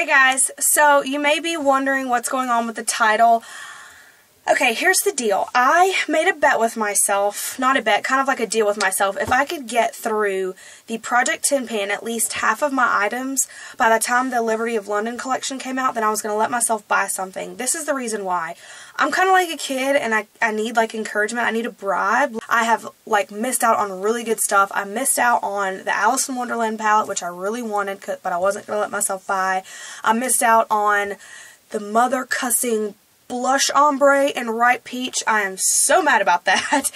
Hey guys, so you may be wondering what's going on with the title. Okay, here's the deal. I made a bet with myself, not a bet, kind of like a deal with myself. If I could get through the Project Tin Pan, at least half of my items, by the time the Liberty of London collection came out, then I was going to let myself buy something. This is the reason why. I'm kind of like a kid and I need like encouragement. I need a bribe. I have like missed out on really good stuff. I missed out on the Alice in Wonderland palette, which I really wanted, but I wasn't going to let myself buy. I missed out on the mother cussing blush ombre and ripe peach. I am so mad about that.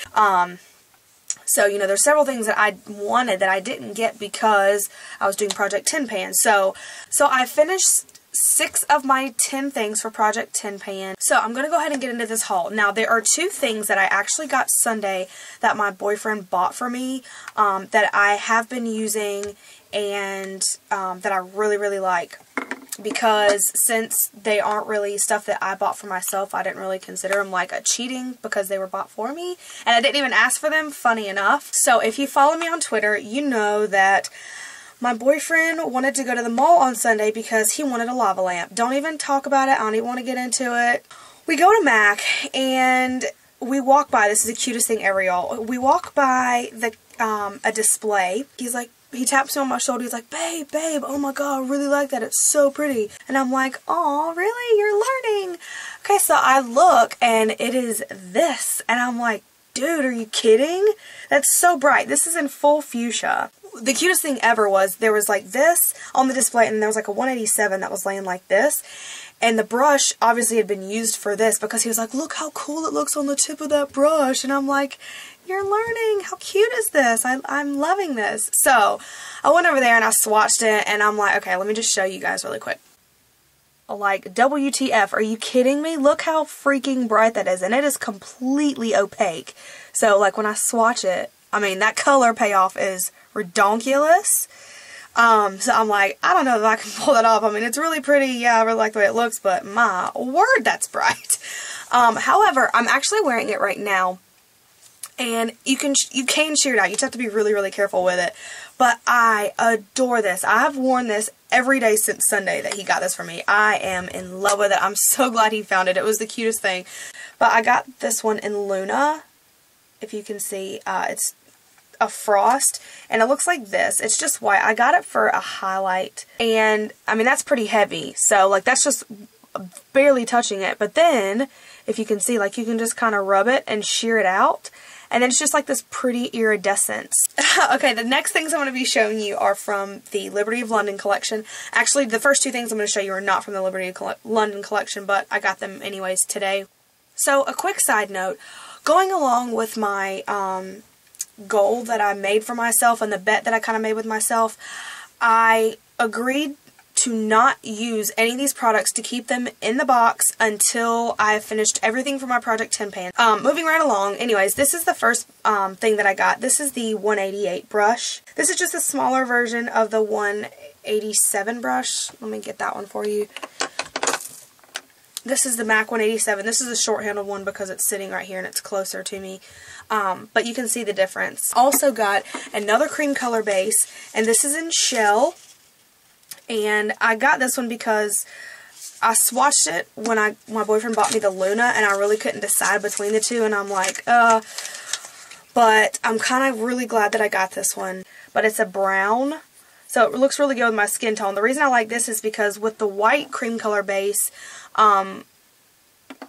So, you know, there's several things that I wanted that I didn't get because I was doing Project Tin Pan. So I finished 6 of my 10 things for Project Tin Pan. So I'm going to go ahead and get into this haul. Now, there are 2 things that I actually got Sunday that my boyfriend bought for me that I have been using and that I really, really like. Because since they aren't really stuff that I bought for myself, I didn't really consider them like a cheating because they were bought for me. And I didn't even ask for them, funny enough. So if you follow me on Twitter, you know that my boyfriend wanted to go to the mall on Sunday because he wanted a lava lamp. Don't even talk about it. I don't even want to get into it. We go to Mac and we walk by. This is the cutest thing ever, y'all. We walk by the a display. He's like, he taps me on my shoulder. He's like, babe, oh my god, I really like that. It's so pretty. And I'm like, oh, really? You're learning. Okay, so I look and it is this. And I'm like, dude, are you kidding? That's so bright. This is in full fuchsia. The cutest thing ever was there was like this on the display and there was like a 187 that was laying like this. And the brush obviously had been used for this because he was like, look how cool it looks on the tip of that brush. And I'm like, you're learning. How cute is this? I'm loving this. So I went over there and I swatched it and I'm like, okay, let me just show you guys really quick. Like, WTF, are you kidding me? Look how freaking bright that is. And it is completely opaque. So like when I swatch it, I mean, that color payoff is redonkulous. So I'm like, I don't know if I can pull that off. I mean, it's really pretty. Yeah, I really like the way it looks, but my word, that's bright. However, I'm actually wearing it right now. And you can shear it out. You just have to be really, really careful with it. But I adore this. I have worn this every day since Sunday that he got this for me. I am in love with it. I'm so glad he found it. It was the cutest thing. But I got this one in Luna. If you can see, it's a frost. And it looks like this. It's just white. I got it for a highlight. And, I mean, that's pretty heavy. So, like, that's just barely touching it. But then, if you can see, like, you can just kind of rub it and shear it out. And then it's just like this pretty iridescence. Okay, the next things I'm going to be showing you are from the Liberty of London collection. Actually, the first 2 things I'm going to show you are not from the Liberty of London collection, but I got them anyways today. So, a quick side note. Going along with my goal that I made for myself and the bet that I kind of made with myself, I agreed to not use any of these products, to keep them in the box until I have finished everything for my Project Tin Pan. Moving right along, anyways, this is the first thing that I got. This is the 188 brush. This is just a smaller version of the 187 brush. Let me get that one for you. This is the MAC 187. This is a short-handled one because it's sitting right here and it's closer to me. But you can see the difference. Also got another cream color base, and this is in Shell. And I got this one because I swatched it when my boyfriend bought me the Luna, and I really couldn't decide between the 2, and I'm like, but I'm kind of really glad that I got this one. But it's a brown, so it looks really good with my skin tone. The reason I like this is because with the white cream color base,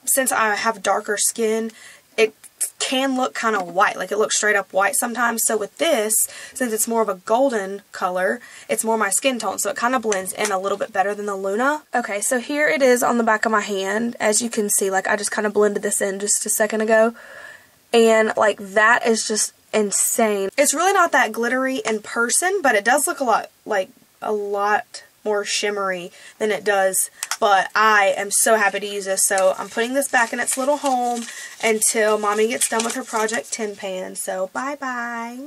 since I have darker skin, it can look kind of white, like it looks straight up white sometimes. So with this, since it's more of a golden color, it's more my skin tone, so it kind of blends in a little bit better than the Luna. Okay, so here it is on the back of my hand. As you can see, like I just kind of blended this in just a second ago, and like that is just insane. It's really not that glittery in person, but it does look a lot more shimmery than it does. But I am so happy to use this, so I'm putting this back in its little home until Mommy gets done with her Project Tin Pan. So bye-bye.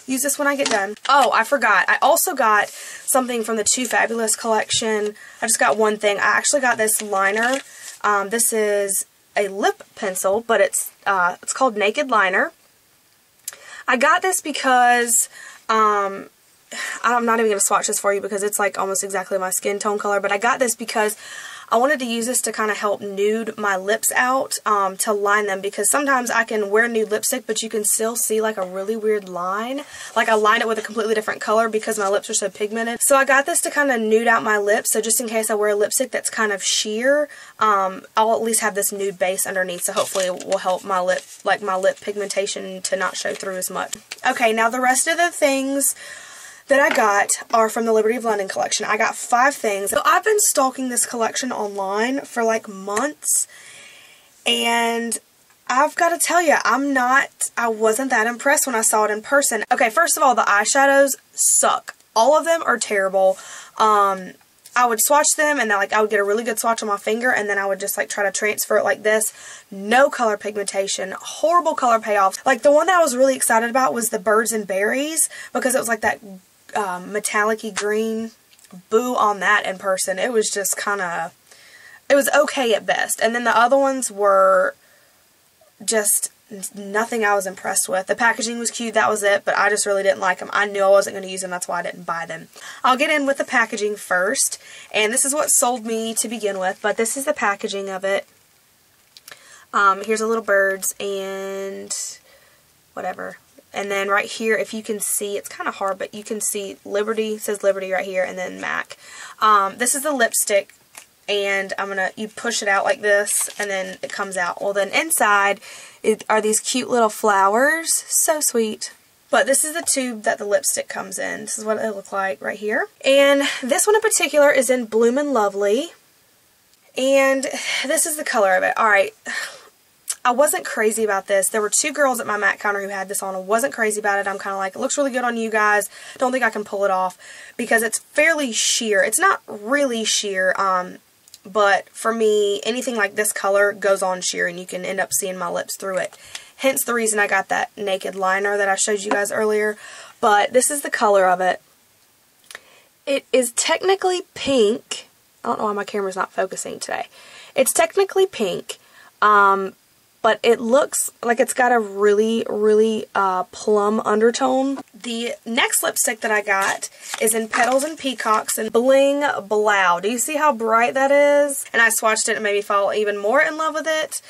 Use this when I get done. Oh, I forgot. I also got something from the Too Fabulous collection. I just got one thing. I actually got this liner. This is a lip pencil, but it's called Naked Liner. I got this because I'm not even going to swatch this for you because it's like almost exactly my skin tone color, but I got this because I wanted to use this to kind of help nude my lips out, to line them, because sometimes I can wear nude lipstick but you can still see like a really weird line. Like I line it with a completely different color because my lips are so pigmented. So I got this to kind of nude out my lips, so just in case I wear a lipstick that's kind of sheer, I'll at least have this nude base underneath, so hopefully it will help my lip, like my lip pigmentation to not show through as much. Okay, now the rest of the things that I got are from the Liberty of London collection. I got 5 things. So I've been stalking this collection online for like months, and I've got to tell you, I wasn't that impressed when I saw it in person. Okay, first of all, the eyeshadows suck. All of them are terrible. I would swatch them, and then like I would get a really good swatch on my finger, and then I would just like try to transfer it like this. No color pigmentation, horrible color payoff. Like the one that I was really excited about was the Birds and Berries, because it was like that metallic-y green. Boo on that in person. It was just kind of, it was okay at best. And then the other ones were just nothing I was impressed with. The packaging was cute, that was it, but I just really didn't like them. I knew I wasn't going to use them, that's why I didn't buy them. I'll get in with the packaging first, and this is what sold me to begin with, but this is the packaging of it. Here's a little birds and whatever. And then right here, if you can see, it's kind of hard, but you can see Liberty, it says Liberty right here, and then MAC. This is the lipstick, and you push it out like this, and then it comes out. Well, then inside are these cute little flowers. So sweet. But this is the tube that the lipstick comes in. This is what it looks like right here. And this one in particular is in Bloomin' Lovely. And this is the color of it. Alright. I wasn't crazy about this. There were 2 girls at my MAC counter who had this on. I wasn't crazy about it. I'm kind of like, it looks really good on you guys. Don't think I can pull it off because it's fairly sheer. It's not really sheer, but for me, anything like this color goes on sheer and you can end up seeing my lips through it. Hence the reason I got that naked liner that I showed you guys earlier. But this is the color of it. It is technically pink. I don't know why my camera's not focusing today. It's technically pink. But it looks like it's got a really, really plum undertone. The next lipstick that I got is in Petals and Peacocks and Bling Blow. Do you see how bright that is? And I swatched it and made me fall even more in love with it.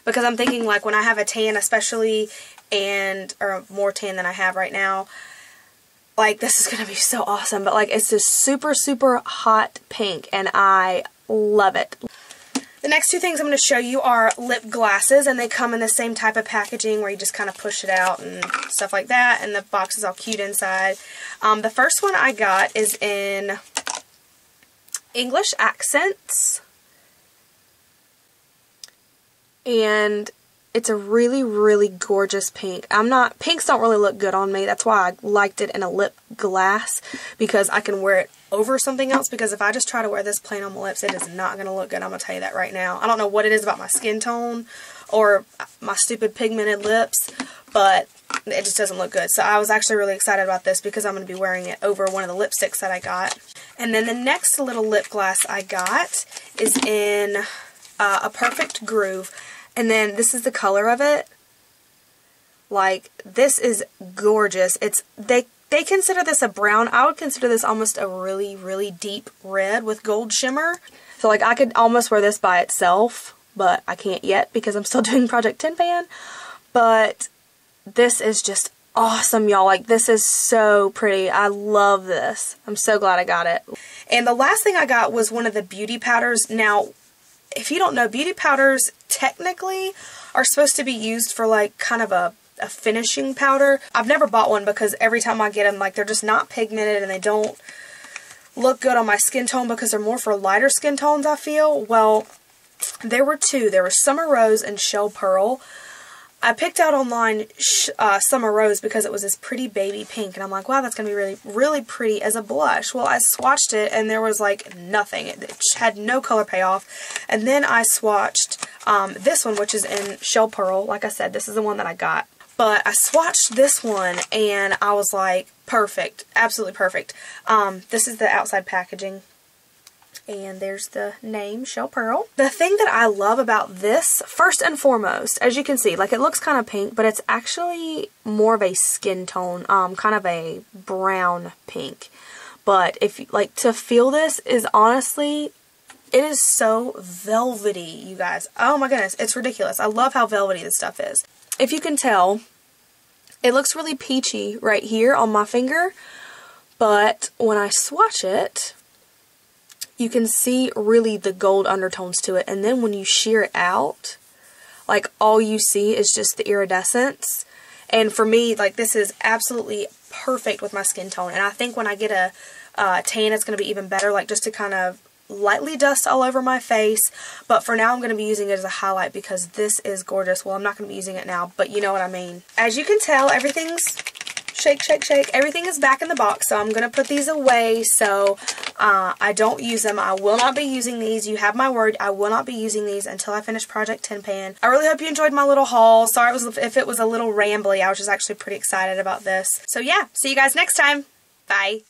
Because I'm thinking like when I have a tan especially, or more tan than I have right now, like this is going to be so awesome. But like it's this super, super hot pink and I love it. The next 2 things I'm going to show you are lip glasses, and they come in the same type of packaging where you just kind of push it out and stuff like that, and the box is all cute inside. The first one I got is in English Accents, and it's a really, really gorgeous pink. Pinks don't really look good on me. That's why I liked it in a lip glass, because I can wear it over something else, because if I just try to wear this plain on my lips, it is not going to look good. I'm going to tell you that right now. I don't know what it is about my skin tone or my stupid pigmented lips, but it just doesn't look good. So I was actually really excited about this because I'm going to be wearing it over one of the lipsticks that I got. And then the next little lip glass I got is in A Perfect Groove. And then this is the color of it. Like, this is gorgeous. They consider this a brown. I would consider this almost a really, really deep red with gold shimmer. So, like, I could almost wear this by itself, but I can't yet because I'm still doing Project Tin Pan. But this is just awesome, y'all. Like, this is so pretty. I love this. I'm so glad I got it. And the last thing I got was one of the beauty powders. Now, if you don't know, beauty powders technically are supposed to be used for, like, kind of a finishing powder. I've never bought one because every time I get them, like, they're just not pigmented and they don't look good on my skin tone because they're more for lighter skin tones, I feel. Well, there were 2. There was Summer Rose and Shell Pearl. I picked out online Summer Rose because it was this pretty baby pink, and I'm like, wow, that's going to be really, really pretty as a blush. Well, I swatched it, and there was, like, nothing. It had no color payoff. And then I swatched this one, which is in Shell Pearl. Like I said, this is the one that I got. But I swatched this one, and I was like, perfect. Absolutely perfect. This is the outside packaging. And there's the name, Shell Pearl. The thing that I love about this, first and foremost, as you can see, like it looks kind of pink, but it's actually more of a skin tone, kind of a brown pink. But if you like to feel this is honestly, it is so velvety, you guys. Oh my goodness, it's ridiculous. I love how velvety this stuff is. If you can tell, it looks really peachy right here on my finger, but when I swatch it, you can see really the gold undertones to it. And then when you shear it out, like all you see is just the iridescence. And for me, like this is absolutely perfect with my skin tone. And I think when I get a tan, it's going to be even better, like just to kind of lightly dust all over my face. But for now, I'm going to be using it as a highlight because this is gorgeous. Well, I'm not going to be using it now, but you know what I mean. As you can tell, everything's shake, shake, shake. Everything is back in the box, so I'm going to put these away so I don't use them. I will not be using these. You have my word. I will not be using these until I finish Project Tin Pan. I really hope you enjoyed my little haul. Sorry if it was a little rambly. I was just actually pretty excited about this. So yeah, see you guys next time. Bye.